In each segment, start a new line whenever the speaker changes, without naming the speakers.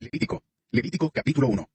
Levítico. Levítico capítulo 1.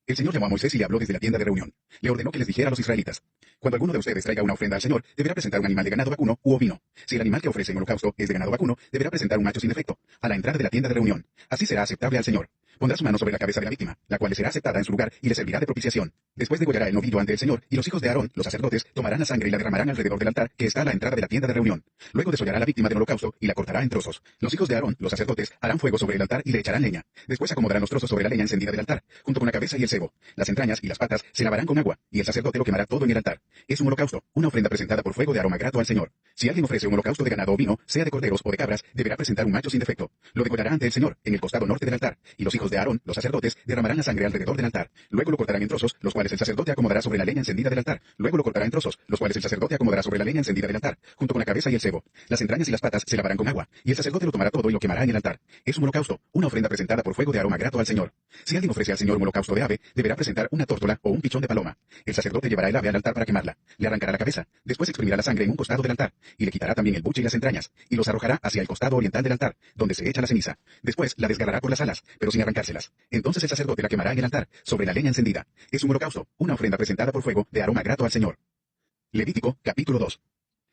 El Señor llamó a Moisés y le habló desde la tienda de reunión. Le ordenó que les dijera a los israelitas: Cuando alguno de ustedes traiga una ofrenda al Señor, deberá presentar un animal de ganado vacuno u ovino. Si el animal que ofrece en holocausto es de ganado vacuno, deberá presentar un macho sin defecto, a la entrada de la tienda de reunión. Así será aceptable al Señor. Pondrá su mano sobre la cabeza de la víctima, la cual le será aceptada en su lugar y le servirá de propiciación. Después degollará el novillo ante el Señor, y los hijos de Aarón, los sacerdotes, tomarán la sangre y la derramarán alrededor del altar que está a la entrada de la tienda de reunión. Luego desollará a la víctima del holocausto y la cortará en trozos. Los hijos de Aarón, los sacerdotes, harán fuego sobre el altar y le echarán leña. Después acomodarán los trozos sobre la leña encendida del altar, junto con la cabeza y el sebo. Las entrañas y las patas se lavarán con agua, y el sacerdote lo quemará todo en el altar. Es un holocausto, una ofrenda presentada por fuego de aroma grato al Señor. Si alguien ofrece un holocausto de ganado o vino, sea de corderos o de cabras, deberá presentar un macho sin defecto. Lo degollará ante el Señor, en el costado norte del altar, y los hijos de Aarón, los sacerdotes, derramarán la sangre alrededor del altar. Luego lo cortarán en trozos, los cuales el sacerdote acomodará sobre la leña encendida del altar. Luego lo cortará en trozos, los cuales el sacerdote acomodará sobre la leña encendida del altar, junto con la cabeza y el sebo. Las entrañas y las patas se lavarán con agua, y el sacerdote lo tomará todo y lo quemará en el altar. Es un holocausto, una ofrenda presentada por fuego de aroma grato al Señor. Si alguien ofrece al Señor un holocausto de ave, deberá presentar una tórtola o un pichón de paloma. El sacerdote llevará el ave al altar para quemarla. Le arrancará la cabeza, después exprimirá la sangre en un costado del altar, y le quitará también el buche y las entrañas, y los arrojará hacia el costado oriental del altar, donde se echa la ceniza. Después la desgarrará por las alas, pero sin arrancárselas. Entonces el sacerdote la quemará en el altar, sobre la leña encendida. Es un holocausto, una ofrenda presentada por fuego de aroma grato al Señor. Levítico, capítulo 2.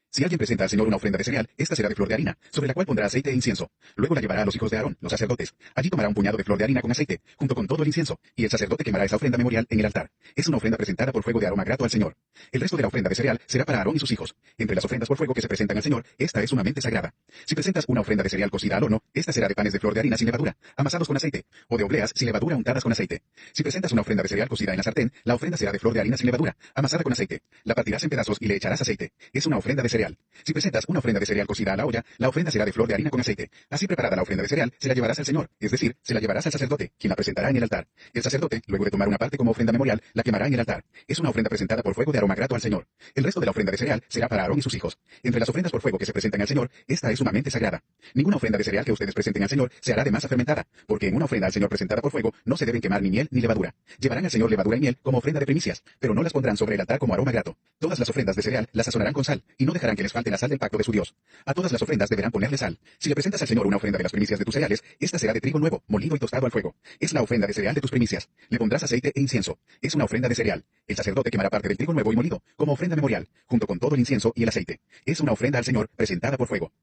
Si alguien presenta al Señor una ofrenda de cereal, esta será de flor de harina, sobre la cual pondrá aceite e incienso. Luego la llevará a los hijos de Aarón, los sacerdotes. Allí tomará un puñado de flor de harina con aceite, junto con todo el incienso, y el sacerdote quemará esa ofrenda memorial en el altar. Es una ofrenda presentada por fuego de aroma grato al Señor. El resto de la ofrenda de cereal será para Aarón y sus hijos. Entre las ofrendas por fuego que se presentan al Señor, esta es sumamente sagrada. Si presentas una ofrenda de cereal cocida al horno, esta será de panes de flor de harina sin levadura, amasados con aceite, o de obleas sin levadura untadas con aceite. Si presentas una ofrenda de cereal cocida en la sartén, la ofrenda será de flor de harina sin levadura, amasada con aceite. La partirás en pedazos y le echarás aceite. Es una ofrenda de cereal. Si presentas una ofrenda de cereal cocida a la olla, la ofrenda será de flor de harina con aceite. Así preparada la ofrenda de cereal, se la llevarás al Señor, es decir, se la llevarás al sacerdote, quien la presentará en el altar. El sacerdote, luego de tomar una parte como ofrenda memorial, la quemará en el altar. Es una ofrenda presentada por fuego de aroma grato al Señor. El resto de la ofrenda de cereal será para Aarón y sus hijos. Entre las ofrendas por fuego que se presentan al Señor, esta es sumamente sagrada. Ninguna ofrenda de cereal que ustedes presenten al Señor se hará de masa fermentada, porque en una ofrenda al Señor presentada por fuego no se deben quemar ni miel ni levadura. Llevarán al Señor levadura y miel como ofrenda de primicias, pero no las pondrán sobre el altar como aroma grato. Todas las ofrendas de cereal las sazonarán con sal, y no dejarán que les falte la sal del pacto de su Dios. A todas las ofrendas deberán ponerle sal. Si le presentas al Señor una ofrenda de las primicias de tus cereales, esta será de trigo nuevo, molido y tostado al fuego. Es la ofrenda de cereal de tus primicias. Le pondrás aceite e incienso. Es una ofrenda de cereal. El sacerdote quemará parte del trigo nuevo y molido, como ofrenda memorial, junto con todo el incienso y el aceite. Es una ofrenda al Señor, presentada por fuego.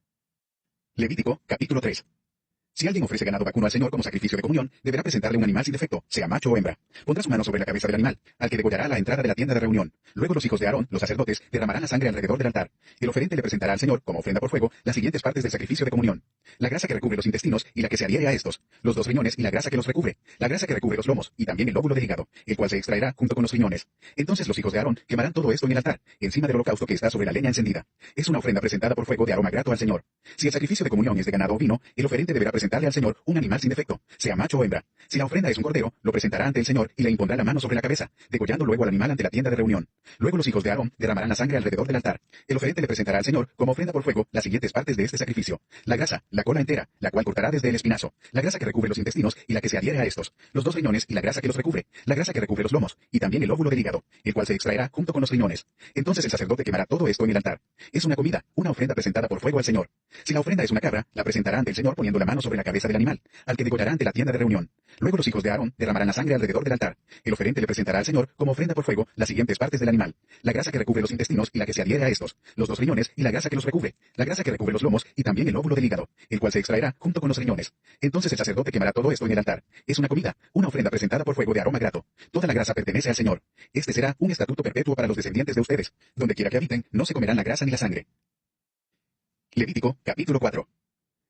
Levítico, capítulo 3. Si alguien ofrece ganado vacuno al Señor como sacrificio de comunión, deberá presentarle un animal sin defecto, sea macho o hembra. Pondrá su mano sobre la cabeza del animal, al que degollará a la entrada de la tienda de reunión. Luego los hijos de Aarón, los sacerdotes, derramarán la sangre alrededor del altar. El oferente le presentará al Señor, como ofrenda por fuego, las siguientes partes del sacrificio de comunión: la grasa que recubre los intestinos y la que se adhiere a estos, los dos riñones y la grasa que los recubre, la grasa que recubre los lomos y también el lóbulo del hígado, el cual se extraerá junto con los riñones. Entonces los hijos de Aarón quemarán todo esto en el altar, encima del holocausto que está sobre la leña encendida. Es una ofrenda presentada por fuego de aroma grato al Señor. Si el sacrificio de comunión es de ganado o vino, el oferente deberá presentarle al Señor un animal sin defecto, sea macho o hembra. Si la ofrenda es un cordero, lo presentará ante el Señor y le impondrá la mano sobre la cabeza, degollando luego al animal ante la tienda de reunión. Luego los hijos de Aarón derramarán la sangre alrededor del altar. El oferente le presentará al Señor, como ofrenda por fuego, las siguientes partes de este sacrificio: la grasa, la cola entera, la cual cortará desde el espinazo, la grasa que recubre los intestinos y la que se adhiere a estos, los dos riñones y la grasa que los recubre, la grasa que recubre los lomos y también el lóbulo del hígado, el cual se extraerá junto con los riñones. Entonces el sacerdote quemará todo esto en el altar. Es una comida, una ofrenda presentada por fuego al Señor. Si la ofrenda es una cabra, la presentará ante el Señor poniendo la mano sobre la cabeza del animal, al que degollará ante la tienda de reunión. Luego los hijos de Aarón derramarán la sangre alrededor del altar. El oferente le presentará al Señor, como ofrenda por fuego, las siguientes partes del animal: la grasa que recubre los intestinos y la que se adhiere a estos, los dos riñones y la grasa que los recubre, la grasa que recubre los lomos y también el lóbulo del hígado, el cual se extraerá junto con los riñones. Entonces el sacerdote quemará todo esto en el altar. Es una comida, una ofrenda presentada por fuego de aroma grato. Toda la grasa pertenece al Señor. Este será un estatuto perpetuo para los descendientes de ustedes. Donde quiera que habiten, no se comerán la grasa ni la sangre. Levítico, capítulo 4.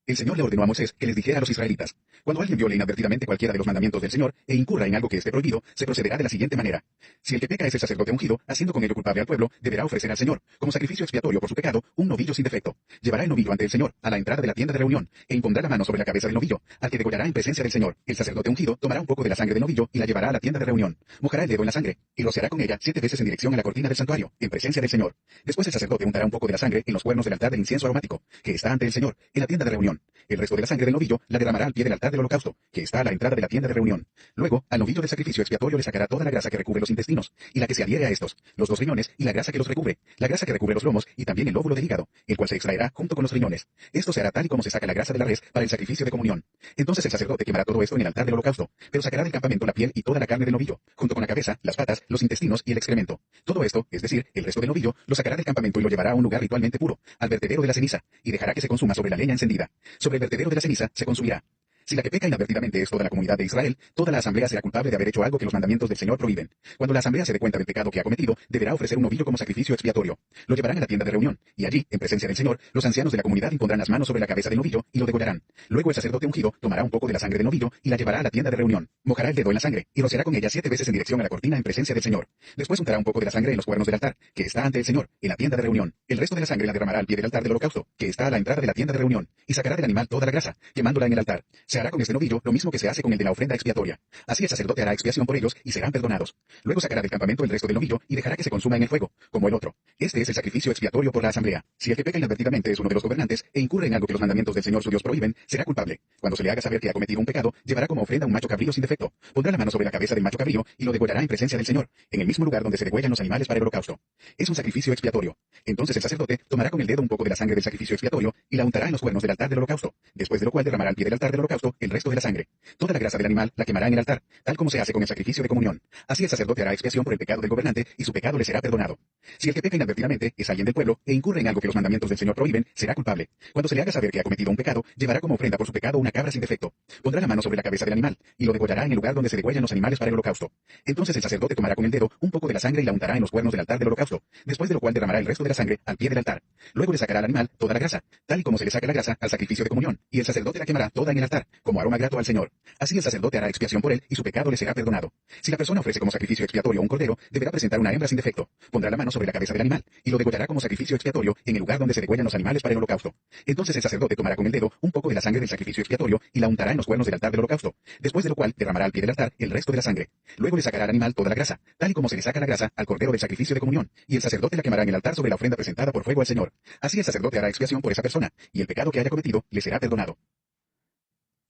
El Señor le ordenó a Moisés que les dijera a los israelitas: cuando alguien viole inadvertidamente cualquiera de los mandamientos del Señor e incurra en algo que esté prohibido, se procederá de la siguiente manera. Si el que peca es el sacerdote ungido, haciendo con ello culpable al pueblo, deberá ofrecer al Señor, como sacrificio expiatorio por su pecado, un novillo sin defecto. Llevará el novillo ante el Señor, a la entrada de la tienda de reunión, e impondrá la mano sobre la cabeza del novillo, al que degollará en presencia del Señor. El sacerdote ungido tomará un poco de la sangre del novillo y la llevará a la tienda de reunión. Mojará el dedo en la sangre, y rociará con ella 7 veces en dirección a la cortina del santuario, en presencia del Señor. Después el sacerdote untará un poco de la sangre en los cuernos del altar del incienso aromático, que está ante el Señor, en la tienda de reunión, reunión. El resto de la sangre del novillo la derramará al pie del altar del holocausto, que está a la entrada de la tienda de reunión. Luego, al novillo del sacrificio expiatorio le sacará toda la grasa que recubre los intestinos, y la que se adhiere a estos, los dos riñones, y la grasa que los recubre, la grasa que recubre los lomos, y también el lóbulo del hígado, el cual se extraerá junto con los riñones. Esto se hará tal y como se saca la grasa de la res para el sacrificio de comunión. Entonces el sacerdote quemará todo esto en el altar del holocausto, pero sacará del campamento la piel y toda la carne del novillo, junto con la cabeza, las patas, los intestinos y el excremento. Todo esto, es decir, el resto del novillo, lo sacará del campamento y lo llevará a un lugar ritualmente puro, al vertedero de la ceniza, y dejará que se consuma sobre la leña encendida. Sobre el vertedero de la ceniza se consumirá. Si la que peca inadvertidamente es toda la comunidad de Israel, toda la asamblea será culpable de haber hecho algo que los mandamientos del Señor prohíben. Cuando la asamblea se dé cuenta del pecado que ha cometido, deberá ofrecer un novillo como sacrificio expiatorio. Lo llevarán a la tienda de reunión, y allí, en presencia del Señor, los ancianos de la comunidad impondrán las manos sobre la cabeza del novillo y lo degollarán. Luego el sacerdote ungido tomará un poco de la sangre del novillo y la llevará a la tienda de reunión. Mojará el dedo en la sangre y rociará con ella 7 veces en dirección a la cortina en presencia del Señor. Después untará un poco de la sangre en los cuernos del altar, que está ante el Señor, en la tienda de reunión. El resto de la sangre la derramará al pie del altar del holocausto, que está a la entrada de la tienda de reunión, y sacará del animal toda la grasa, quemándola en el altar. Se hará con este novillo lo mismo que se hace con el de la ofrenda expiatoria. Así el sacerdote hará expiación por ellos y serán perdonados. Luego sacará del campamento el resto del novillo y dejará que se consuma en el fuego, como el otro. Este es el sacrificio expiatorio por la asamblea. Si el que peca inadvertidamente es uno de los gobernantes e incurre en algo que los mandamientos del Señor su Dios prohíben, será culpable. Cuando se le haga saber que ha cometido un pecado, llevará como ofrenda un macho cabrío sin defecto. Pondrá la mano sobre la cabeza del macho cabrío y lo degollará en presencia del Señor, en el mismo lugar donde se degüellan los animales para el holocausto. Es un sacrificio expiatorio. Entonces el sacerdote tomará con el dedo un poco de la sangre del sacrificio expiatorio y la untará en los cuernos del altar del holocausto, después de lo cual derramará al pie del altar del holocausto el resto de la sangre. Toda la grasa del animal la quemará en el altar, tal como se hace con el sacrificio de comunión. Así el sacerdote hará expiación por el pecado del gobernante y su pecado le será perdonado. Si el que peca inadvertidamente es alguien del pueblo e incurre en algo que los mandamientos del Señor prohíben, será culpable. Cuando se le haga saber que ha cometido un pecado, llevará como ofrenda por su pecado una cabra sin defecto. Pondrá la mano sobre la cabeza del animal y lo degollará en el lugar donde se degüellan los animales para el holocausto. Entonces el sacerdote tomará con el dedo un poco de la sangre y la untará en los cuernos del altar del holocausto, después de lo cual derramará el resto de la sangre al pie del altar. Luego le sacará al animal toda la grasa, tal y como se le saca la grasa al sacrificio de comunión, y el sacerdote la quemará toda en el altar, como aroma grato al Señor. Así el sacerdote hará expiación por él y su pecado le será perdonado. Si la persona ofrece como sacrificio expiatorio un cordero, deberá presentar una hembra sin defecto. Pondrá la mano sobre la cabeza del animal y lo degollará como sacrificio expiatorio en el lugar donde se degüellan los animales para el holocausto. Entonces el sacerdote tomará con el dedo un poco de la sangre del sacrificio expiatorio y la untará en los cuernos del altar del holocausto, después de lo cual derramará al pie del altar el resto de la sangre. Luego le sacará al animal toda la grasa, tal y como se le saca la grasa al cordero del sacrificio de comunión, y el sacerdote la quemará en el altar sobre la ofrenda presentada por fuego al Señor. Así el sacerdote hará expiación por esa persona, y el pecado que haya cometido le será perdonado.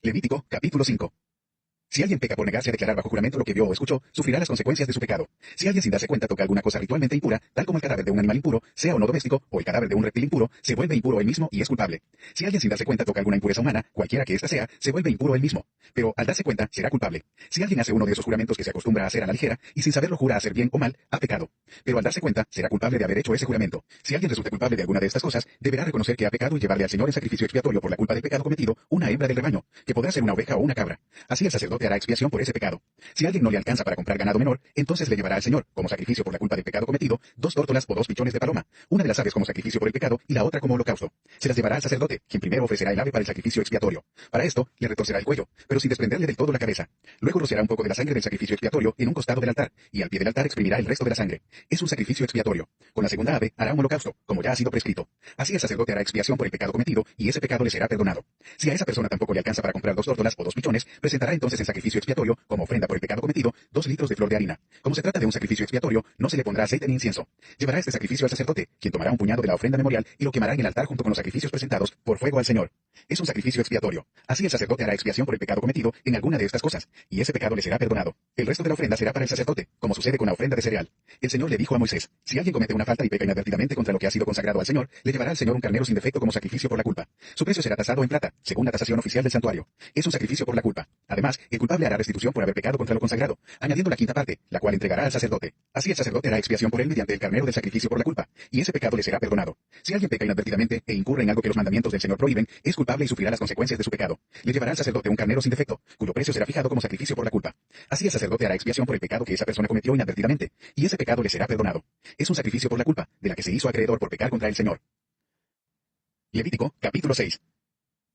Levítico, capítulo 5. Si alguien peca por negarse a declarar bajo juramento lo que vio o escuchó, sufrirá las consecuencias de su pecado. Si alguien sin darse cuenta toca alguna cosa ritualmente impura, tal como el cadáver de un animal impuro, sea o no doméstico, o el cadáver de un reptil impuro, se vuelve impuro él mismo y es culpable. Si alguien sin darse cuenta toca alguna impureza humana, cualquiera que ésta sea, se vuelve impuro él mismo. Pero al darse cuenta, será culpable. Si alguien hace uno de esos juramentos que se acostumbra a hacer a la ligera, y sin saberlo jura a hacer bien o mal, ha pecado. Pero al darse cuenta, será culpable de haber hecho ese juramento. Si alguien resulta culpable de alguna de estas cosas, deberá reconocer que ha pecado y llevarle al Señor en sacrificio expiatorio por la culpa del pecado cometido, una hembra del rebaño, que podrá ser una oveja o una cabra. Así el sacerdote hará expiación por ese pecado. Si alguien no le alcanza para comprar ganado menor, entonces le llevará al Señor, como sacrificio por la culpa del pecado cometido, 2 tórtolas o 2 pichones de paloma, una de las aves como sacrificio por el pecado y la otra como holocausto. Se las llevará al sacerdote, quien primero ofrecerá el ave para el sacrificio expiatorio. Para esto, le retorcerá el cuello, pero sin desprenderle del todo la cabeza. Luego rociará un poco de la sangre del sacrificio expiatorio en un costado del altar, y al pie del altar exprimirá el resto de la sangre. Es un sacrificio expiatorio. Con la segunda ave hará un holocausto, como ya ha sido prescrito. Así el sacerdote hará expiación por el pecado cometido, y ese pecado le será perdonado. Si a esa persona tampoco le alcanza para comprar 2 tórtolas o 2 pichones, presentará entonces en sacrificio expiatorio, como ofrenda por el pecado cometido, 2 litros de flor de harina. Como se trata de un sacrificio expiatorio, no se le pondrá aceite ni incienso. Llevará este sacrificio al sacerdote, quien tomará un puñado de la ofrenda memorial y lo quemará en el altar junto con los sacrificios presentados por fuego al Señor. Es un sacrificio expiatorio. Así el sacerdote hará expiación por el pecado cometido en alguna de estas cosas, y ese pecado le será perdonado. El resto de la ofrenda será para el sacerdote, como sucede con la ofrenda de cereal. El Señor le dijo a Moisés: si alguien comete una falta y peca inadvertidamente contra lo que ha sido consagrado al Señor, le llevará al Señor un carnero sin defecto como sacrificio por la culpa. Su precio será tasado en plata, según la tasación oficial del santuario. Es un sacrificio por la culpa. Además, el culpable hará restitución por haber pecado contra lo consagrado, añadiendo la quinta parte, la cual entregará al sacerdote. Así el sacerdote hará expiación por él mediante el carnero del sacrificio por la culpa, y ese pecado le será perdonado. Si alguien peca inadvertidamente e incurre en algo que los mandamientos del Señor prohíben, es culpable y sufrirá las consecuencias de su pecado. Le llevará al sacerdote un carnero sin defecto, cuyo precio será fijado como sacrificio por la culpa. Así el sacerdote hará expiación por el pecado que esa persona cometió inadvertidamente, y ese pecado le será perdonado. Es un sacrificio por la culpa, de la que se hizo acreedor por pecar contra el Señor. Levítico, capítulo 6.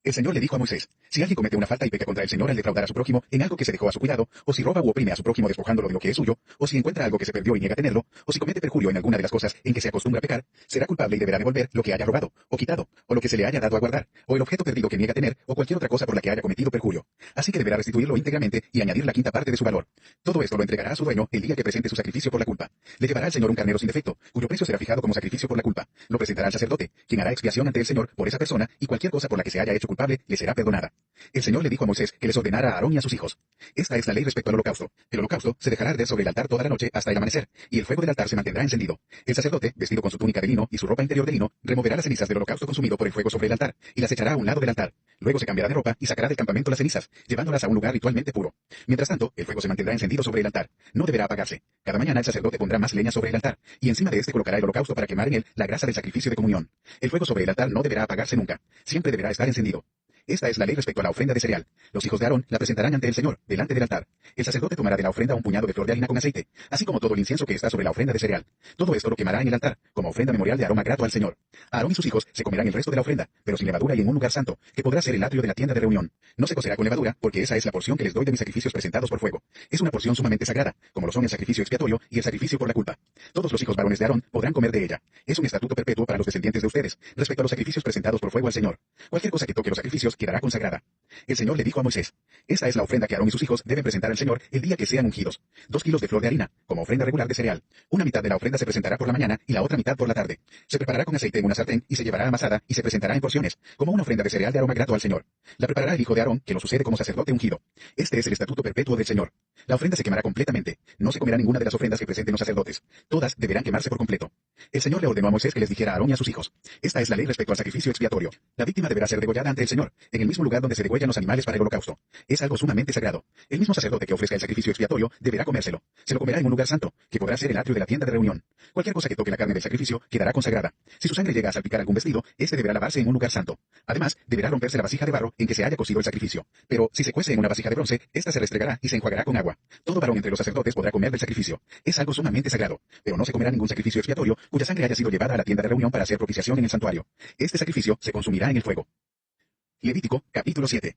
El Señor le dijo a Moisés: si alguien comete una falta y peca contra el Señor al defraudar a su prójimo en algo que se dejó a su cuidado, o si roba u oprime a su prójimo despojándolo de lo que es suyo, o si encuentra algo que se perdió y niega tenerlo, o si comete perjurio en alguna de las cosas en que se acostumbra a pecar, será culpable y deberá devolver lo que haya robado, o quitado, o lo que se le haya dado a guardar, o el objeto perdido que niega tener, o cualquier otra cosa por la que haya cometido perjurio. Así que deberá restituirlo íntegramente y añadir la quinta parte de su valor. Todo esto lo entregará a su dueño el día que presente su sacrificio por la culpa. Le llevará al Señor un carnero sin defecto, cuyo precio será fijado como sacrificio por la culpa. Lo presentará al sacerdote, quien hará expiación ante el Señor por esa persona y cualquier cosa por la que se haya hecho culpable culpable le será perdonada. El Señor le dijo a Moisés que les ordenara a Aarón y a sus hijos. Esta es la ley respecto al holocausto. El holocausto se dejará arder sobre el altar toda la noche hasta el amanecer, y el fuego del altar se mantendrá encendido. El sacerdote, vestido con su túnica de lino y su ropa interior de lino, removerá las cenizas del holocausto consumido por el fuego sobre el altar, y las echará a un lado del altar. Luego se cambiará de ropa y sacará del campamento las cenizas, llevándolas a un lugar ritualmente puro. Mientras tanto, el fuego se mantendrá encendido sobre el altar. No deberá apagarse. Cada mañana el sacerdote pondrá más leña sobre el altar, y encima de este colocará el holocausto para quemar en él la grasa del sacrificio de comunión. El fuego sobre el altar no deberá apagarse nunca. Siempre deberá estar encendido. Esta es la ley respecto a la ofrenda de cereal. Los hijos de Aarón la presentarán ante el Señor, delante del altar. El sacerdote tomará de la ofrenda un puñado de flor de harina con aceite, así como todo el incienso que está sobre la ofrenda de cereal. Todo esto lo quemará en el altar, como ofrenda memorial de aroma grato al Señor. Aarón y sus hijos se comerán el resto de la ofrenda, pero sin levadura y en un lugar santo, que podrá ser el atrio de la tienda de reunión. No se cocerá con levadura, porque esa es la porción que les doy de mis sacrificios presentados por fuego. Es una porción sumamente sagrada, como lo son el sacrificio expiatorio y el sacrificio por la culpa. Todos los hijos varones de Aarón podrán comer de ella. Es un estatuto perpetuo para los descendientes de ustedes, respecto a los sacrificios presentados por fuego al Señor. Cualquier cosa que toque los sacrificios quedará consagrada. El Señor le dijo a Moisés: esta es la ofrenda que Aarón y sus hijos deben presentar al Señor el día que sean ungidos. 2 kilos de flor de harina, como ofrenda regular de cereal. Una mitad de la ofrenda se presentará por la mañana y la otra mitad por la tarde. Se preparará con aceite en una sartén y se llevará amasada y se presentará en porciones, como una ofrenda de cereal de aroma grato al Señor. La preparará el hijo de Aarón, que lo sucede como sacerdote ungido. Este es el estatuto perpetuo del Señor. La ofrenda se quemará completamente. No se comerá ninguna de las ofrendas que presenten los sacerdotes. Todas deberán quemarse por completo. El Señor le ordenó a Moisés que les dijera a Aarón y a sus hijos: esta es la ley respecto al sacrificio expiatorio. La víctima deberá ser degollada ante el Señor, en el mismo lugar donde se degüellan los animales para el holocausto. Es algo sumamente sagrado. El mismo sacerdote que ofrezca el sacrificio expiatorio deberá comérselo. Se lo comerá en un lugar santo, que podrá ser el atrio de la tienda de reunión. Cualquier cosa que toque la carne del sacrificio quedará consagrada. Si su sangre llega a salpicar algún vestido, este deberá lavarse en un lugar santo. Además, deberá romperse la vasija de barro en que se haya cocido el sacrificio. Pero si se cuece en una vasija de bronce, esta se restregará y se enjuagará con agua. Todo varón entre los sacerdotes podrá comer del sacrificio. Es algo sumamente sagrado. Pero no se comerá ningún sacrificio expiatorio cuya sangre haya sido llevada a la tienda de reunión para hacer propiciación en el santuario. Este sacrificio se consumirá en el fuego. Levítico, capítulo 7.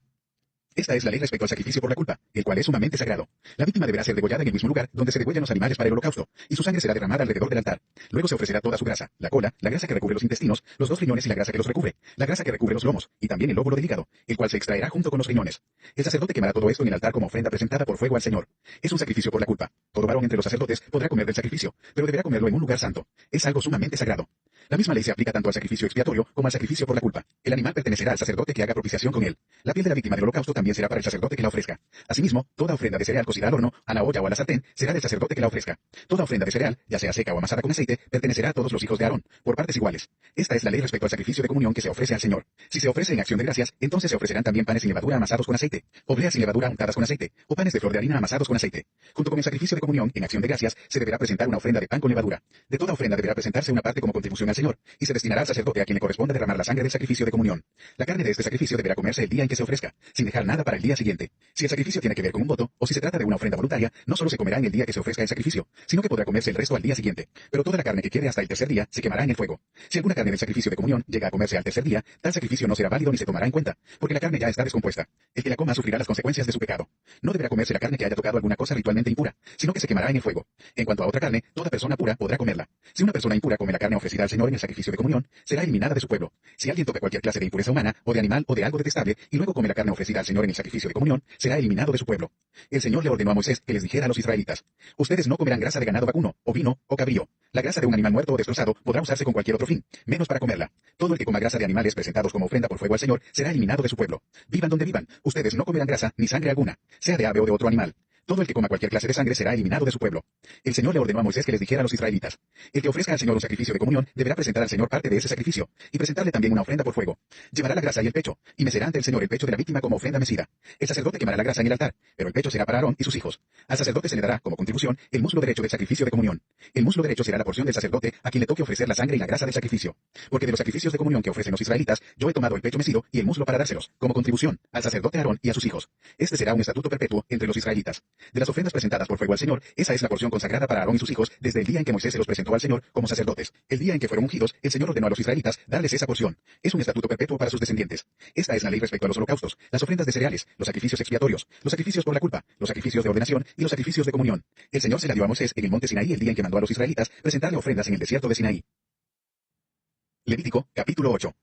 Esta es la ley respecto al sacrificio por la culpa, el cual es sumamente sagrado. La víctima deberá ser degollada en el mismo lugar donde se degüellan los animales para el holocausto, y su sangre será derramada alrededor del altar. Luego se ofrecerá toda su grasa, la cola, la grasa que recubre los intestinos, los 2 riñones y la grasa que los recubre, la grasa que recubre los lomos, y también el lóbulo del hígado, el cual se extraerá junto con los riñones. El sacerdote quemará todo esto en el altar como ofrenda presentada por fuego al Señor. Es un sacrificio por la culpa. Todo varón entre los sacerdotes podrá comer del sacrificio, pero deberá comerlo en un lugar santo. Es algo sumamente sagrado. La misma ley se aplica tanto al sacrificio expiatorio como al sacrificio por la culpa. El animal pertenecerá al sacerdote que haga propiciación con él. La piel de la víctima del holocausto también será para el sacerdote que la ofrezca. Asimismo, toda ofrenda de cereal cocida al horno, a la olla o a la sartén, será del sacerdote que la ofrezca. Toda ofrenda de cereal, ya sea seca o amasada con aceite, pertenecerá a todos los hijos de Aarón, por partes iguales. Esta es la ley respecto al sacrificio de comunión que se ofrece al Señor. Si se ofrece en acción de gracias, entonces se ofrecerán también panes sin levadura amasados con aceite, obleas sin levadura untadas con aceite, o panes de flor de harina amasados con aceite. Junto con el sacrificio de comunión, en acción de gracias, se deberá presentar una ofrenda de pan con levadura. De toda ofrenda deberá presentarse una parte como contribución al Señor, y se destinará al sacerdote a quien le corresponda derramar la sangre del sacrificio de comunión. La carne de este sacrificio deberá comerse el día en que se ofrezca, sin dejar nada para el día siguiente. Si el sacrificio tiene que ver con un voto, o si se trata de una ofrenda voluntaria, no solo se comerá en el día que se ofrezca el sacrificio, sino que podrá comerse el resto al día siguiente. Pero toda la carne que quede hasta el tercer día se quemará en el fuego. Si alguna carne del sacrificio de comunión llega a comerse al tercer día, tal sacrificio no será válido ni se tomará en cuenta, porque la carne ya está descompuesta. El que la coma sufrirá las consecuencias de su pecado. No deberá comerse la carne que haya tocado alguna cosa ritualmente impura, sino que se quemará en el fuego. En cuanto a otra carne, toda persona pura podrá comerla. Si una persona impura come la carne ofrecida al Señor en el sacrificio de comunión, será eliminada de su pueblo. Si alguien toca cualquier clase de impureza humana, o de animal, o de algo detestable, y luego come la carne ofrecida al Señor en el sacrificio de comunión, será eliminado de su pueblo. El Señor le ordenó a Moisés que les dijera a los israelitas: ustedes no comerán grasa de ganado vacuno, ovino o cabrío. La grasa de un animal muerto o destrozado podrá usarse con cualquier otro fin, menos para comerla. Todo el que coma grasa de animales presentados como ofrenda por fuego al Señor será eliminado de su pueblo. Vivan donde vivan, ustedes no comerán grasa ni sangre alguna, sea de ave o de otro animal. Todo el que coma cualquier clase de sangre será eliminado de su pueblo. El Señor le ordenó a Moisés que les dijera a los israelitas: el que ofrezca al Señor un sacrificio de comunión deberá presentar al Señor parte de ese sacrificio, y presentarle también una ofrenda por fuego. Llevará la grasa y el pecho, y mecerá ante el Señor el pecho de la víctima como ofrenda mecida. El sacerdote quemará la grasa en el altar, pero el pecho será para Aarón y sus hijos. Al sacerdote se le dará, como contribución, el muslo derecho del sacrificio de comunión. El muslo derecho será la porción del sacerdote a quien le toque ofrecer la sangre y la grasa del sacrificio. Porque de los sacrificios de comunión que ofrecen los israelitas, yo he tomado el pecho mecido y el muslo para dárselos, como contribución, al sacerdote Aarón y a sus hijos. Este será un estatuto perpetuo entre los israelitas. De las ofrendas presentadas por fuego al Señor, esa es la porción consagrada para Aarón y sus hijos desde el día en que Moisés se los presentó al Señor como sacerdotes. El día en que fueron ungidos, el Señor ordenó a los israelitas darles esa porción. Es un estatuto perpetuo para sus descendientes. Esta es la ley respecto a los holocaustos, las ofrendas de cereales, los sacrificios expiatorios, los sacrificios por la culpa, los sacrificios de ordenación y los sacrificios de comunión. El Señor se la dio a Moisés en el monte Sinaí el día en que mandó a los israelitas presentarle ofrendas en el desierto de Sinaí. Levítico, capítulo 8.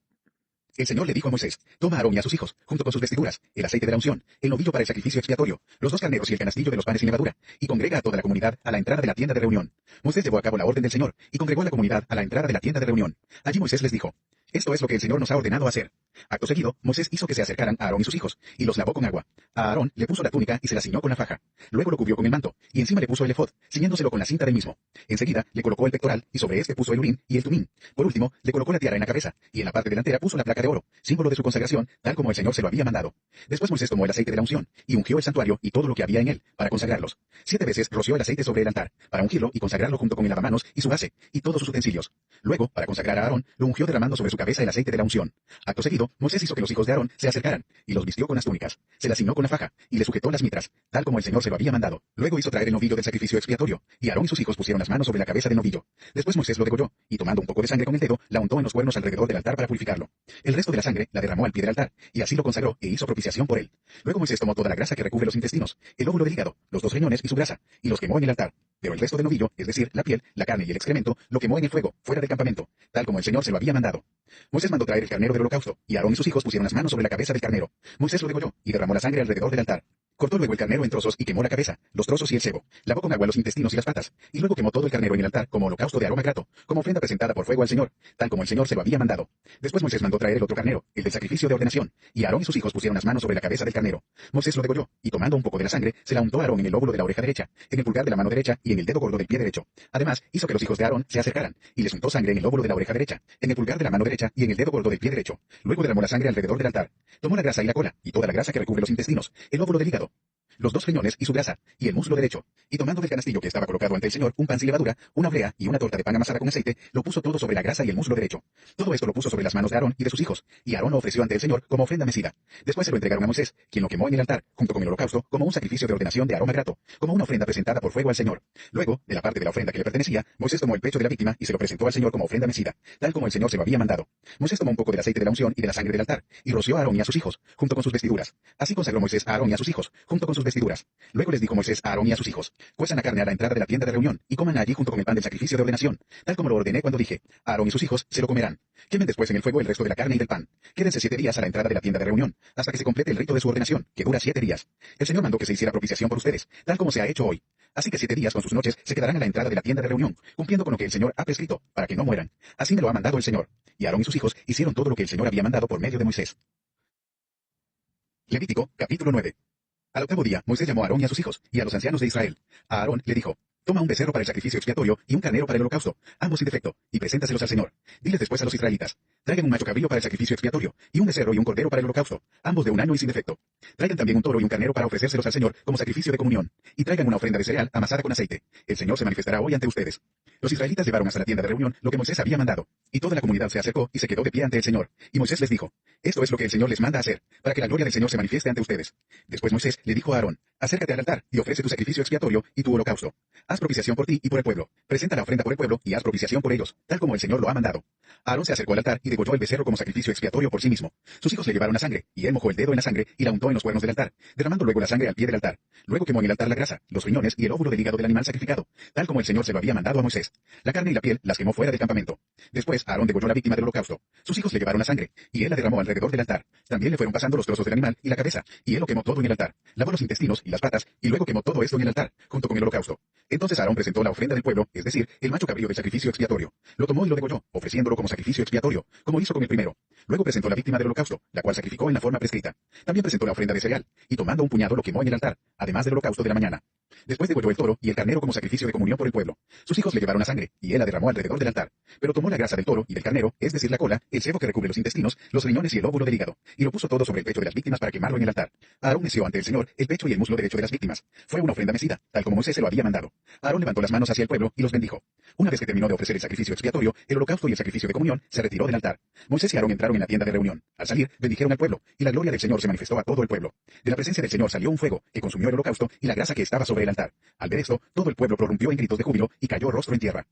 El Señor le dijo a Moisés: toma a Aarón y a sus hijos, junto con sus vestiduras, el aceite de la unción, el novillo para el sacrificio expiatorio, los 2 carneros y el canastillo de los panes sin levadura, y congrega a toda la comunidad a la entrada de la tienda de reunión. Moisés llevó a cabo la orden del Señor, y congregó a la comunidad a la entrada de la tienda de reunión. Allí Moisés les dijo: Esto es lo que el Señor nos ha ordenado hacer. Acto seguido, Moisés hizo que se acercaran a Aarón y sus hijos, y los lavó con agua. A Aarón le puso la túnica y se la ciñó con la faja. Luego lo cubrió con el manto, y encima le puso el efod, ciñéndoselo con la cinta del mismo. Enseguida le colocó el pectoral, y sobre este puso el urín y el tumín. Por último, le colocó la tiara en la cabeza, y en la parte delantera puso la placa de oro, símbolo de su consagración, tal como el Señor se lo había mandado. Después Moisés tomó el aceite de la unción, y ungió el santuario y todo lo que había en él, para consagrarlos. 7 veces roció el aceite sobre el altar, para ungirlo y consagrarlo junto con el lavamanos y su base, y todos sus utensilios. Luego, para consagrar a Aarón, lo ungió derramando sobre su cabeza el aceite de la unción. Acto seguido, Moisés hizo que los hijos de Aarón se acercaran, y los vistió con las túnicas, se las ciñó con la faja, y le sujetó las mitras, tal como el Señor se lo había mandado. Luego hizo traer el novillo del sacrificio expiatorio, y Aarón y sus hijos pusieron las manos sobre la cabeza del novillo. Después Moisés lo degolló, y tomando un poco de sangre con el dedo, la untó en los cuernos alrededor del altar para purificarlo. El resto de la sangre la derramó al pie del altar, y así lo consagró, e hizo propiciación por él. Luego Moisés tomó toda la grasa que recubre los intestinos, el óvulo del hígado, los 2 riñones y su grasa, y los quemó en el altar. Pero el resto del novillo, es decir, la piel, la carne y el excremento, lo quemó en el fuego, fuera del campamento, tal como el Señor se lo había mandado. Moisés mandó traer el carnero del holocausto, y Aarón y sus hijos pusieron las manos sobre la cabeza del carnero. Moisés lo degolló, y derramó la sangre alrededor del altar. Cortó luego el carnero en trozos y quemó la cabeza, los trozos y el sebo. Lavó con agua los intestinos y las patas, y luego quemó todo el carnero en el altar como holocausto de aroma grato, como ofrenda presentada por fuego al Señor, tal como el Señor se lo había mandado. Después Moisés mandó traer el otro carnero, el del sacrificio de ordenación, y Aarón y sus hijos pusieron las manos sobre la cabeza del carnero. Moisés lo degolló, y tomando un poco de la sangre, se la untó a Aarón en el lóbulo de la oreja derecha, en el pulgar de la mano derecha y en el dedo gordo del pie derecho. Además, hizo que los hijos de Aarón se acercaran, y les untó sangre en el lóbulo de la oreja derecha, en el pulgar de la mano derecha y en el dedo gordo del pie derecho. Luego derramó la sangre alrededor del altar. Tomó la grasa y la cola, y toda la grasa que recubre los intestinos, el óvulo del hígado, los 2 riñones y su grasa, y el muslo derecho, y tomando del canastillo que estaba colocado ante el Señor un pan sin levadura, una brea y una torta de pan amasada con aceite, lo puso todo sobre la grasa y el muslo derecho. Todo esto lo puso sobre las manos de Aarón y de sus hijos, y Aarón lo ofreció ante el Señor como ofrenda mecida. Después se lo entregaron a Moisés, quien lo quemó en el altar, junto con el holocausto, como un sacrificio de ordenación de aroma grato, como una ofrenda presentada por fuego al Señor. Luego, de la parte de la ofrenda que le pertenecía, Moisés tomó el pecho de la víctima y se lo presentó al Señor como ofrenda mecida, tal como el Señor se lo había mandado. Moisés tomó un poco del aceite de la unción y de la sangre del altar, y roció a Aarón y a sus hijos, junto con sus vestiduras. Así consagró Moisés a Aarón y a sus hijos, junto con sus vestiduras. Luego les dijo Moisés a Aarón y a sus hijos: cuezan la carne a la entrada de la tienda de reunión, y coman allí junto con el pan del sacrificio de ordenación, tal como lo ordené cuando dije: Aarón y sus hijos se lo comerán. Quemen después en el fuego el resto de la carne y del pan. Quédense 7 días a la entrada de la tienda de reunión, hasta que se complete el rito de su ordenación, que dura 7 días. El Señor mandó que se hiciera propiciación por ustedes, tal como se ha hecho hoy. Así que 7 días con sus noches se quedarán a la entrada de la tienda de reunión, cumpliendo con lo que el Señor ha prescrito, para que no mueran. Así me lo ha mandado el Señor. Y Aarón y sus hijos hicieron todo lo que el Señor había mandado por medio de Moisés. Levítico, capítulo 9. Al octavo día, Moisés llamó a Aarón y a sus hijos, y a los ancianos de Israel. A Aarón le dijo: toma un becerro para el sacrificio expiatorio y un carnero para el holocausto, ambos sin defecto, y preséntaselos al Señor. Diles después a los israelitas: traigan un macho cabrío para el sacrificio expiatorio, y un becerro y un cordero para el holocausto, ambos de 1 año y sin defecto. Traigan también un toro y un carnero para ofrecérselos al Señor como sacrificio de comunión, y traigan una ofrenda de cereal amasada con aceite. El Señor se manifestará hoy ante ustedes. Los israelitas llevaron hasta la tienda de reunión lo que Moisés había mandado, y toda la comunidad se acercó y se quedó de pie ante el Señor. Y Moisés les dijo: esto es lo que el Señor les manda hacer, para que la gloria del Señor se manifieste ante ustedes. Después Moisés le dijo a Aarón: acércate al altar y ofrece tu sacrificio expiatorio y tu holocausto. Haz propiciación por ti y por el pueblo. Presenta la ofrenda por el pueblo y haz propiciación por ellos, tal como el Señor lo ha mandado. Aarón se acercó al altar y degolló el becerro como sacrificio expiatorio por sí mismo. Sus hijos le llevaron la sangre, y él mojó el dedo en la sangre y la untó en los cuernos del altar, derramando luego la sangre al pie del altar. Luego quemó en el altar la grasa, los riñones y el óvulo del hígado del animal sacrificado, tal como el Señor se lo había mandado a Moisés. La carne y la piel las quemó fuera del campamento. Después Aarón degolló la víctima del holocausto. Sus hijos le llevaron la sangre, y él la derramó alrededor del altar. También le fueron pasando los trozos del animal y la cabeza, y él lo quemó todo en el altar. Lavó los intestinos y las patas, y luego quemó todo esto en el altar, junto con el holocausto. Entonces Aarón presentó la ofrenda del pueblo, es decir, el macho cabrío del sacrificio expiatorio. Lo tomó y lo degolló, ofreciéndolo como sacrificio expiatorio, como hizo con el primero. Luego presentó la víctima del holocausto, la cual sacrificó en la forma prescrita. También presentó la ofrenda de cereal, y tomando un puñado lo quemó en el altar, además del holocausto de la mañana. Después degolló el toro y el carnero como sacrificio de comunión por el pueblo. Sus hijos le llevaron la sangre, y él la derramó alrededor del altar. Pero tomó la grasa del toro y del carnero, es decir, la cola, el sebo que recubre los intestinos, los riñones y el óvulo del hígado, y lo puso todo sobre el pecho de las víctimas para quemarlo en el altar. Aarón meció ante el Señor el pecho y el muslo derecho de las víctimas. Fue una ofrenda mecida, tal como Moisés se lo había mandado. Aarón levantó las manos hacia el pueblo y los bendijo. Una vez que terminó de ofrecer el sacrificio expiatorio, el holocausto y el sacrificio de comunión, se retiró del altar. Moisés y Aarón entraron en la tienda de reunión. Al salir, bendijeron al pueblo, y la gloria del Señor se manifestó a todo el pueblo. De la presencia del Señor salió un fuego, que consumió el holocausto y la grasa que estaba sobre el altar. Al ver esto, todo el pueblo prorrumpió en gritos de júbilo, y cayó rostro en tierra.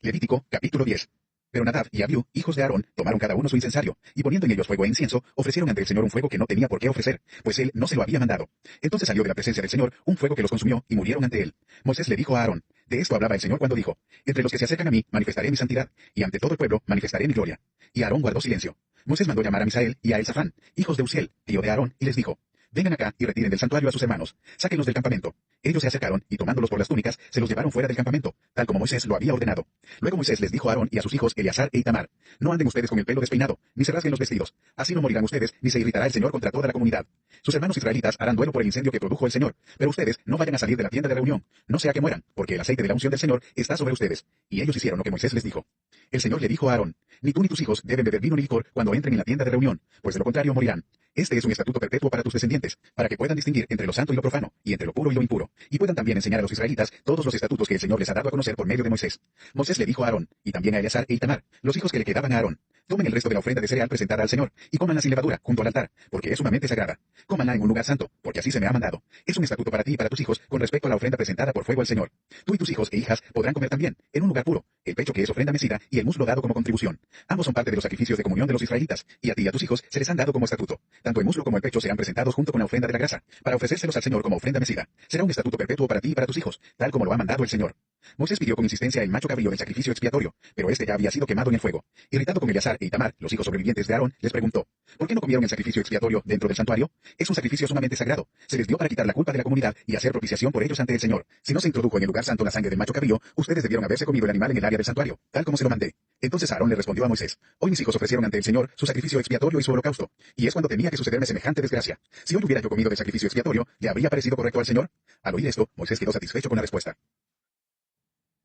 Levítico, capítulo 10. Pero Nadab y Abiú, hijos de Aarón, tomaron cada uno su incensario, y poniendo en ellos fuego e incienso, ofrecieron ante el Señor un fuego que no tenía por qué ofrecer, pues él no se lo había mandado. Entonces salió de la presencia del Señor un fuego que los consumió, y murieron ante él. Moisés le dijo a Aarón: de esto hablaba el Señor cuando dijo: entre los que se acercan a mí, manifestaré mi santidad, y ante todo el pueblo, manifestaré mi gloria. Y Aarón guardó silencio. Moisés mandó llamar a Misael y a Elzafán, hijos de Uziel, tío de Aarón, y les dijo: vengan acá y retiren del santuario a sus hermanos, sáquenlos del campamento. Ellos se acercaron y tomándolos por las túnicas, se los llevaron fuera del campamento, tal como Moisés lo había ordenado. Luego Moisés les dijo a Aarón y a sus hijos Eleazar e Itamar: no anden ustedes con el pelo despeinado, ni se rasguen los vestidos, así no morirán ustedes, ni se irritará el Señor contra toda la comunidad. Sus hermanos israelitas harán duelo por el incendio que produjo el Señor, pero ustedes no vayan a salir de la tienda de reunión, no sea que mueran, porque el aceite de la unción del Señor está sobre ustedes. Y ellos hicieron lo que Moisés les dijo. El Señor le dijo a Aarón: ni tú ni tus hijos deben beber vino ni licor cuando entren en la tienda de reunión, pues de lo contrario morirán. Este es un estatuto perpetuo para tus descendientes, para que puedan distinguir entre lo santo y lo profano, y entre lo puro y lo impuro, y puedan también enseñar a los israelitas todos los estatutos que el Señor les ha dado a conocer por medio de Moisés. Moisés le dijo a Aarón, y también a Eleazar e Itamar, los hijos que le quedaban a Aarón: tomen el resto de la ofrenda de cereal presentada al Señor, y cómanla sin levadura, junto al altar, porque es sumamente sagrada. Cómanla en un lugar santo, porque así se me ha mandado. Es un estatuto para ti y para tus hijos con respecto a la ofrenda presentada por fuego al Señor. Tú y tus hijos e hijas podrán comer también, en un lugar puro, el pecho que es ofrenda mecida y el muslo dado como contribución. Ambos son parte de los sacrificios de comunión de los israelitas, y a ti y a tus hijos se les han dado como estatuto. Tanto el muslo como el pecho serán presentados junto con la ofrenda de la grasa, para ofrecérselos al Señor como ofrenda mecida. Será un estatuto perpetuo para ti y para tus hijos, tal como lo ha mandado el Señor. Moisés pidió con insistencia el macho cabrío del sacrificio expiatorio, pero este ya había sido quemado en el fuego. Irritado con Eleazar e Itamar, los hijos sobrevivientes de Aarón, les preguntó: ¿por qué no comieron el sacrificio expiatorio dentro del santuario? Es un sacrificio sumamente sagrado. Se les dio para quitar la culpa de la comunidad y hacer propiciación por ellos ante el Señor. Si no se introdujo en el lugar santo la sangre del macho cabrío, ustedes debieron haberse comido el animal en el área del santuario, tal como se lo mandé. Entonces Aarón le respondió a Moisés: hoy mis hijos ofrecieron ante el Señor su sacrificio expiatorio y su holocausto, y es cuando tenía que sucederme semejante desgracia. Si hoy hubiera yo comido del sacrificio expiatorio, ¿le habría parecido correcto al Señor? Al oír esto, Moisés quedó satisfecho con la respuesta.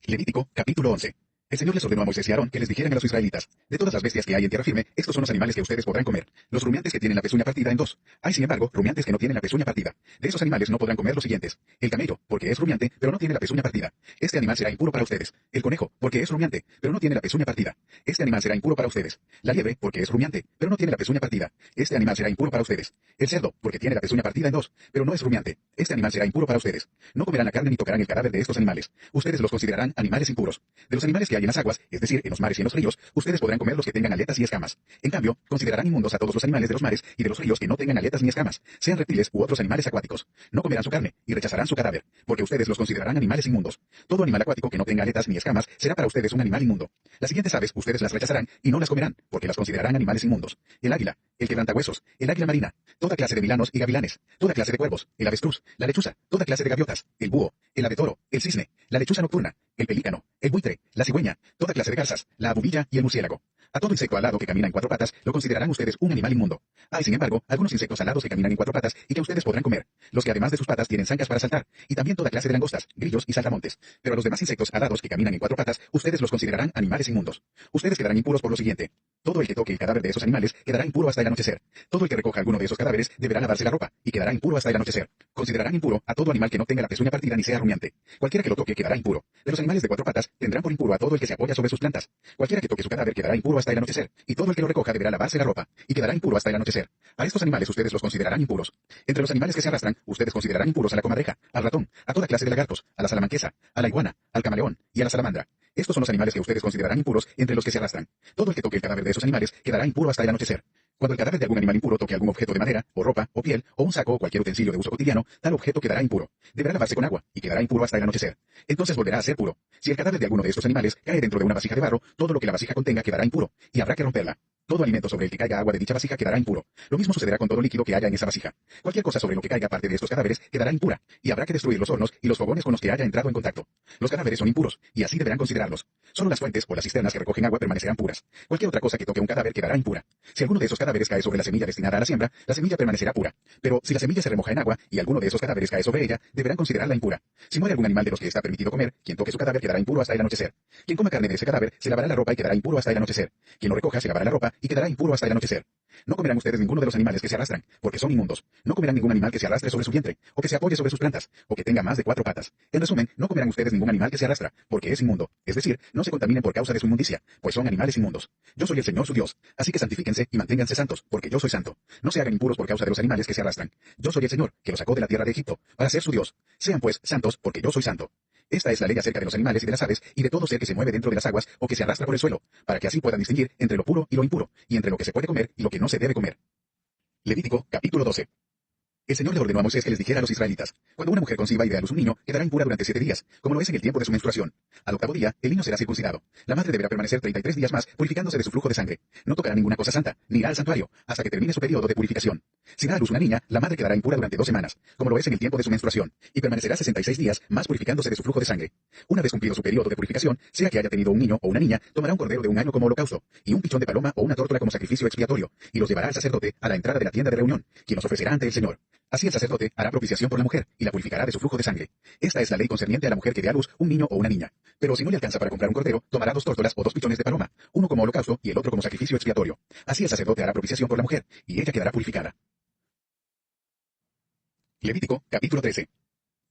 Levítico, capítulo 11. El Señor les ordenó a Moisés y a Aarón que les dijeran a los israelitas: de todas las bestias que hay en tierra firme, estos son los animales que ustedes podrán comer. Los rumiantes que tienen la pezuña partida en dos. Hay, sin embargo, rumiantes que no tienen la pezuña partida. De esos animales no podrán comer los siguientes: el camello, porque es rumiante, pero no tiene la pezuña partida. Este animal será impuro para ustedes. El conejo, porque es rumiante, pero no tiene la pezuña partida. Este animal será impuro para ustedes. La liebre, porque es rumiante, pero no tiene la pezuña partida. Este animal será impuro para ustedes. El cerdo, porque tiene la pezuña partida en dos, pero no es rumiante. Este animal será impuro para ustedes. No comerán la carne ni tocarán el cadáver de estos animales. Ustedes los considerarán animales impuros. De los animales que hay en las aguas, es decir, en los mares y en los ríos, ustedes podrán comer los que tengan aletas y escamas. En cambio, considerarán inmundos a todos los animales de los mares y de los ríos que no tengan aletas ni escamas, sean reptiles u otros animales acuáticos. No comerán su carne y rechazarán su cadáver, porque ustedes los considerarán animales inmundos. Todo animal acuático que no tenga aletas ni escamas será para ustedes un animal inmundo. Las siguientes aves ustedes las rechazarán y no las comerán, porque las considerarán animales inmundos: el águila, el quebrantahuesos, el águila marina, toda clase de milanos y gavilanes, toda clase de cuervos, el avestruz, la lechuza, toda clase de gaviotas, el búho, el ave toro, el cisne, la lechuza nocturna, el pelícano, el buitre, la cigüeña, toda clase de garzas, la abubilla y el murciélago. A todo insecto alado que camina en cuatro patas lo considerarán ustedes un animal inmundo. Hay, sin embargo, algunos insectos alados que caminan en cuatro patas y que ustedes podrán comer, los que además de sus patas tienen zancas para saltar, y también toda clase de langostas, grillos y saltamontes. Pero a los demás insectos alados que caminan en cuatro patas, ustedes los considerarán animales inmundos. Ustedes quedarán impuros por lo siguiente: todo el que toque el cadáver de esos animales quedará impuro hasta el anochecer. Todo el que recoja alguno de esos cadáveres deberá lavarse la ropa y quedará impuro hasta el anochecer. Considerarán impuro a todo animal que no tenga la pezuña partida ni sea rumiante. Cualquiera que lo toque quedará impuro. De los animales de cuatro patas tendrán por impuro a todo el que se apoya sobre sus plantas. Cualquiera que toque su cadáver quedará impuro hasta el anochecer, y todo el que lo recoja deberá lavarse la ropa y quedará impuro hasta el anochecer. A estos animales ustedes los considerarán impuros. Entre los animales que se arrastran, ustedes considerarán impuros a la comadreja, al ratón, a toda clase de lagartos, a la salamanquesa, a la iguana, al camaleón y a la salamandra. Estos son los animales que ustedes considerarán impuros entre los que se arrastran. Todo el que toque el cadáver de esos animales quedará impuro hasta el anochecer. Cuando el cadáver de algún animal impuro toque algún objeto de madera, o ropa, o piel, o un saco o cualquier utensilio de uso cotidiano, tal objeto quedará impuro. Deberá lavarse con agua, y quedará impuro hasta el anochecer. Entonces volverá a ser puro. Si el cadáver de alguno de estos animales cae dentro de una vasija de barro, todo lo que la vasija contenga quedará impuro, y habrá que romperla. Todo alimento sobre el que caiga agua de dicha vasija quedará impuro. Lo mismo sucederá con todo líquido que haya en esa vasija. Cualquier cosa sobre lo que caiga parte de estos cadáveres quedará impura, y habrá que destruir los hornos y los fogones con los que haya entrado en contacto. Los cadáveres son impuros, y así deberán considerarlos. Solo las fuentes o las cisternas que recogen agua permanecerán puras. Cualquier otra cosa que toque un cadáver quedará impura. Si alguno de esos cadáveres cae sobre la semilla destinada a la semilla permanecerá pura. Pero si la semilla se remoja en agua y alguno de esos cadáveres cae sobre ella, deberán considerarla impura. Si muere algún animal de los que está permitido comer, quien toque su cadáver quedará impuro hasta el anochecer. Quien coma carne de ese cadáver se lavará la ropa y quedará impuro hasta el anochecer. Quien lo recoja se lavará la ropa y quedará impuro hasta el anochecer. No comerán ustedes ninguno de los animales que se arrastran, porque son inmundos. No comerán ningún animal que se arrastre sobre su vientre, o que se apoye sobre sus plantas, o que tenga más de cuatro patas. En resumen, no comerán ustedes ningún animal que se arrastra, porque es inmundo. Es decir, no se contaminen por causa de su inmundicia, pues son animales inmundos. Yo soy el Señor su Dios, así que santifíquense y manténganse santos, porque yo soy santo. No se hagan impuros por causa de los animales que se arrastran. Yo soy el Señor, que los sacó de la tierra de Egipto, para ser su Dios. Sean pues santos, porque yo soy santo. Esta es la ley acerca de los animales y de las aves, y de todo ser que se mueve dentro de las aguas o que se arrastra por el suelo, para que así puedan distinguir entre lo puro y lo impuro, y entre lo que se puede comer y lo que no se debe comer. Levítico, capítulo 12. El Señor le ordenó a Moisés que les dijera a los israelitas: cuando una mujer conciba y dé a luz un niño, quedará impura durante 7 días, como lo es en el tiempo de su menstruación. Al octavo día, el niño será circuncidado. La madre deberá permanecer 33 días más, purificándose de su flujo de sangre. No tocará ninguna cosa santa, ni irá al santuario, hasta que termine su periodo de purificación. Si da a luz una niña, la madre quedará impura durante 2 semanas, como lo es en el tiempo de su menstruación, y permanecerá 66 días más purificándose de su flujo de sangre. Una vez cumplido su periodo de purificación, sea que haya tenido un niño o una niña, tomará un cordero de 1 año como holocausto, y un pichón de paloma o una tórtola como sacrificio expiatorio, y los llevará al sacerdote a la entrada de la tienda de reunión, quien los ofrecerá ante el Señor. Así el sacerdote hará propiciación por la mujer, y la purificará de su flujo de sangre. Esta es la ley concerniente a la mujer que dé a luz un niño o una niña. Pero si no le alcanza para comprar un cordero, tomará 2 tórtolas o 2 pichones de paloma, uno como holocausto y el otro como sacrificio expiatorio. Así el sacerdote hará propiciación por la mujer, y ella quedará purificada. Levítico, capítulo 13.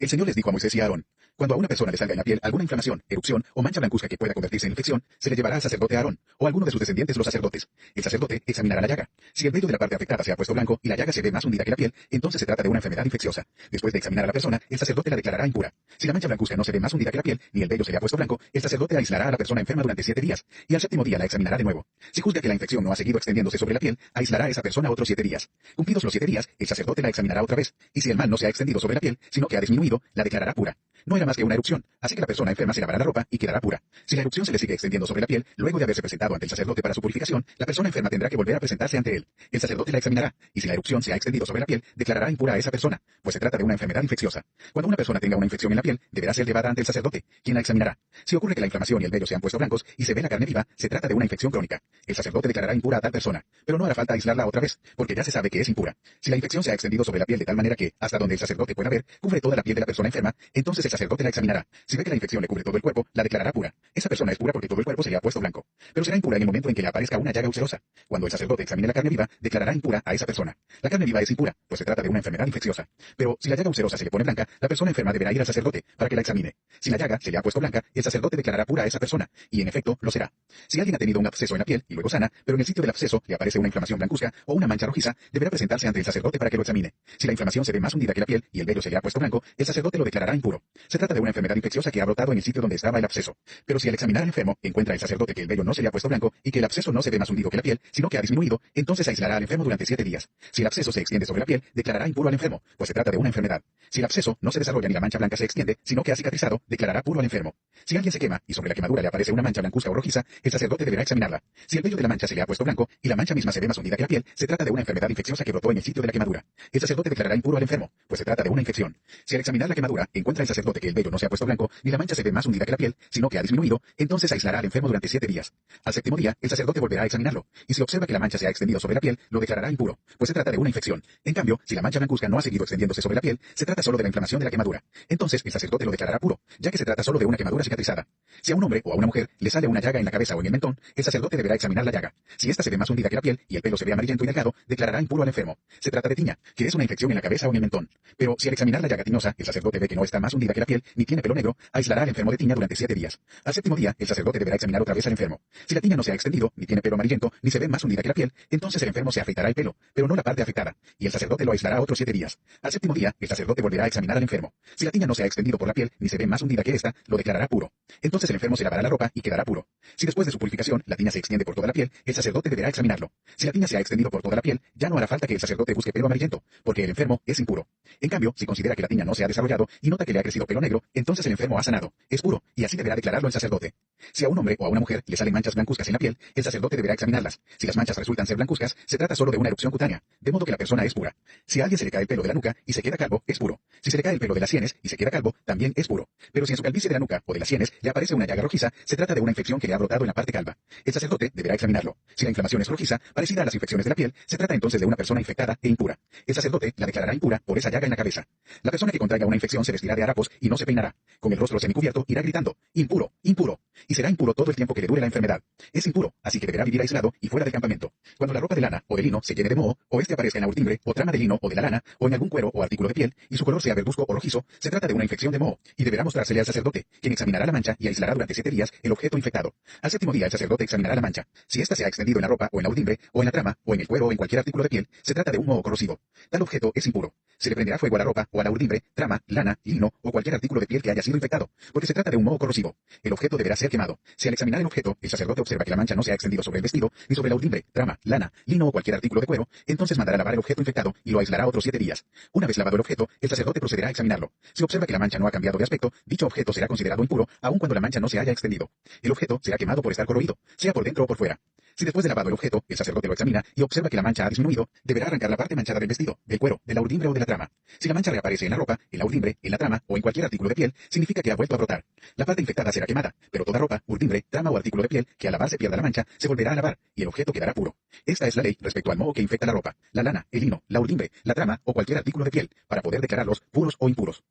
El Señor les dijo a Moisés y a Aarón: cuando a una persona le salga en la piel alguna inflamación, erupción o mancha blancuzca que pueda convertirse en infección, se le llevará al sacerdote Aarón, o a alguno de sus descendientes los sacerdotes. El sacerdote examinará la llaga. Si el vello de la parte afectada se ha puesto blanco y la llaga se ve más hundida que la piel, entonces se trata de una enfermedad infecciosa. Después de examinar a la persona, el sacerdote la declarará impura. Si la mancha blancuzca no se ve más hundida que la piel, ni el vello se le ha puesto blanco, el sacerdote aislará a la persona enferma durante 7 días, y al 7º día la examinará de nuevo. Si juzga que la infección no ha seguido extendiéndose sobre la piel, aislará a esa persona otros 7 días. Cumplidos los 7 días, el sacerdote la examinará otra vez, y si el mal no se ha extendido sobre la piel, sino que ha disminuido, la declarará pura. No era más que una erupción, así que la persona enferma se lavará la ropa y quedará pura. Si la erupción se le sigue extendiendo sobre la piel, luego de haberse presentado ante el sacerdote para su purificación, la persona enferma tendrá que volver a presentarse ante él. El sacerdote la examinará, y si la erupción se ha extendido sobre la piel, declarará impura a esa persona, pues se trata de una enfermedad infecciosa. Cuando una persona tenga una infección en la piel, deberá ser llevada ante el sacerdote, quien la examinará. Si ocurre que la inflamación y el vello se han puesto blancos y se ve la carne viva, se trata de una infección crónica. El sacerdote declarará impura a tal persona, pero no hará falta aislarla otra vez, porque ya se sabe que es impura. Si la infección se ha extendido sobre la piel de tal manera que, hasta donde el sacerdote pueda ver, cubre toda la piel de la persona enferma, entonces el sacerdote la examinará. Si ve que la infección le cubre todo el cuerpo, la declarará pura. Esa persona es pura porque todo el cuerpo se le ha puesto blanco. Pero será impura en el momento en que le aparezca una llaga ulcerosa. Cuando el sacerdote examine la carne viva, declarará impura a esa persona. La carne viva es impura, pues se trata de una enfermedad infecciosa. Pero si la llaga ulcerosa se le pone blanca, la persona enferma deberá ir al sacerdote para que la examine. Si la llaga se le ha puesto blanca, el sacerdote declarará pura a esa persona, y en efecto lo será. Si alguien ha tenido un absceso en la piel y luego sana, pero en el sitio del absceso le aparece una inflamación blancuzca o una mancha rojiza, deberá presentarse ante el sacerdote para que lo examine. Si la inflamación se ve más hundida que la piel y el vello se le ha puesto blanco, el sacerdote lo declarará impuro. Se trata de una enfermedad infecciosa que ha brotado en el sitio donde estaba el absceso. Pero si al examinar al enfermo encuentra el sacerdote que el vello no se le ha puesto blanco y que el absceso no se ve más hundido que la piel, sino que ha disminuido, entonces aislará al enfermo durante 7 días. Si el absceso se extiende sobre la piel, declarará impuro al enfermo, pues se trata de una enfermedad. Si el absceso no se desarrolla ni la mancha blanca se extiende, sino que ha cicatrizado, declarará puro al enfermo. Si alguien se quema y sobre la quemadura le aparece una mancha blancuzca o rojiza, el sacerdote deberá examinarla. Si el vello de la mancha se le ha puesto blanco y la mancha misma se ve más hundida que la piel, se trata de una enfermedad infecciosa que brotó en el sitio de la quemadura. El sacerdote declarará impuro al enfermo, pues se trata de una infección. Si al examinar la quemadura encuentra el sacerdote que el vello no se ha puesto blanco ni la mancha se ve más hundida que la piel, sino que ha disminuido, entonces aislará al enfermo durante 7 días. Al 7º día, el sacerdote volverá a examinarlo, y si observa que la mancha se ha extendido sobre la piel, lo declarará impuro, pues se trata de una infección. En cambio, si la mancha blancuzca no ha seguido extendiéndose sobre la piel, se trata solo de la inflamación de la quemadura. Entonces el sacerdote lo declarará puro, ya que se trata solo de una quemadura cicatrizada. Si a un hombre o a una mujer le sale una llaga en la cabeza o en el mentón, el sacerdote deberá examinar la llaga. Si ésta se ve más hundida que la piel y el pelo se ve amarillento y delgado, declarará impuro al enfermo. Se trata de tiña, que es una infección en la cabeza o en el mentón. Pero si al examinar la llaga tiñosa, el sacerdote ve que no está más hundida que la piel ni tiene pelo negro, aislará al enfermo de tiña durante 7 días. Al 7º día, el sacerdote deberá examinar otra vez al enfermo. Si la tiña no se ha extendido, ni tiene pelo amarillento, ni se ve más hundida que la piel, entonces el enfermo se afeitará el pelo, pero no la parte afectada, y el sacerdote lo aislará otros 7 días. Al 7º día, el sacerdote volverá a examinar al enfermo. Si la tiña no se ha extendido por la piel, ni se ve más hundida que esta, lo declarará puro. Entonces el enfermo se lavará la ropa y quedará puro. Si después de su purificación la tiña se extiende por toda la piel, el sacerdote deberá examinarlo. Si la tiña se ha extendido por toda la piel, ya no hará falta que el sacerdote busque pelo amarillento, porque el enfermo es impuro. En cambio, si considera que la tiña no se ha desarrollado y nota que le ha crecido pelo negro, entonces el enfermo ha sanado, es puro, y así deberá declararlo el sacerdote. Si a un hombre o a una mujer le salen manchas blancuzcas en la piel, el sacerdote deberá examinarlas. Si las manchas resultan ser blancuzcas, se trata solo de una erupción cutánea, de modo que la persona es pura. Si a alguien se le cae el pelo de la nuca y se queda calvo, es puro. Si se le cae el pelo de las sienes y se queda calvo, también es puro. Pero si en su calvicie de la nuca o de las sienes le aparece una llaga rojiza, se trata de una infección que le ha brotado en la parte calva. El sacerdote deberá examinarlo. Si la inflamación es rojiza, parecida a las infecciones de la piel, se trata entonces de una persona infectada e impura. El sacerdote la declarará impura por esa llaga en la cabeza. La persona que contraiga una infección se vestirá de harapos y no se peinará. Con el rostro semicubierto irá gritando: impuro, impuro. Y será impuro todo el tiempo que le dure la enfermedad. Es impuro, así que deberá vivir aislado y fuera del campamento. Cuando la ropa de lana o de lino se llene de moho, o este aparezca en la urdimbre o trama de lino o de la lana, o en algún cuero o artículo de piel, y su color sea verduzco o rojizo, se trata de una infección de moho, y deberá mostrársele al sacerdote, quien examinará la mancha y aislará durante 7 días el objeto infectado. Al 7º día el sacerdote examinará la mancha. Si ésta se ha extendido en la ropa o en la urdimbre, o en la trama, o en el cuero o en cualquier artículo de piel, se trata de un moho corrosivo. Tal objeto es impuro. Se le prenderá fuego a la ropa o a la urdimbre, trama, lana, lino o cualquier cualquier artículo de piel que haya sido infectado, porque se trata de un moho corrosivo. El objeto deberá ser quemado. Si al examinar el objeto, el sacerdote observa que la mancha no se ha extendido sobre el vestido, ni sobre la urdimbre, trama, lana, lino o cualquier artículo de cuero, entonces mandará lavar el objeto infectado y lo aislará otros 7 días. Una vez lavado el objeto, el sacerdote procederá a examinarlo. Si observa que la mancha no ha cambiado de aspecto, dicho objeto será considerado impuro, aun cuando la mancha no se haya extendido. El objeto será quemado por estar corroído, sea por dentro o por fuera. Si después de lavado el objeto, el sacerdote lo examina y observa que la mancha ha disminuido, deberá arrancar la parte manchada del vestido, del cuero, de la urdimbre o de la trama. Si la mancha reaparece en la ropa, en la urdimbre, en la trama o en cualquier artículo de piel, significa que ha vuelto a brotar. La parte infectada será quemada, pero toda ropa, urdimbre, trama o artículo de piel que al lavarse pierda la mancha, se volverá a lavar y el objeto quedará puro. Esta es la ley respecto al moho que infecta la ropa, la lana, el lino, la urdimbre, la trama o cualquier artículo de piel, para poder declararlos puros o impuros.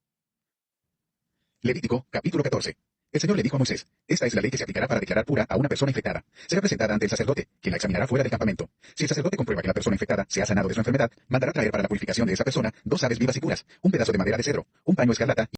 Levítico, capítulo 14. El Señor le dijo a Moisés, esta es la ley que se aplicará para declarar pura a una persona infectada. Será presentada ante el sacerdote, quien la examinará fuera del campamento. Si el sacerdote comprueba que la persona infectada se ha sanado de su enfermedad, mandará traer para la purificación de esa persona 2 aves vivas y puras, un pedazo de madera de cedro, un paño escarlata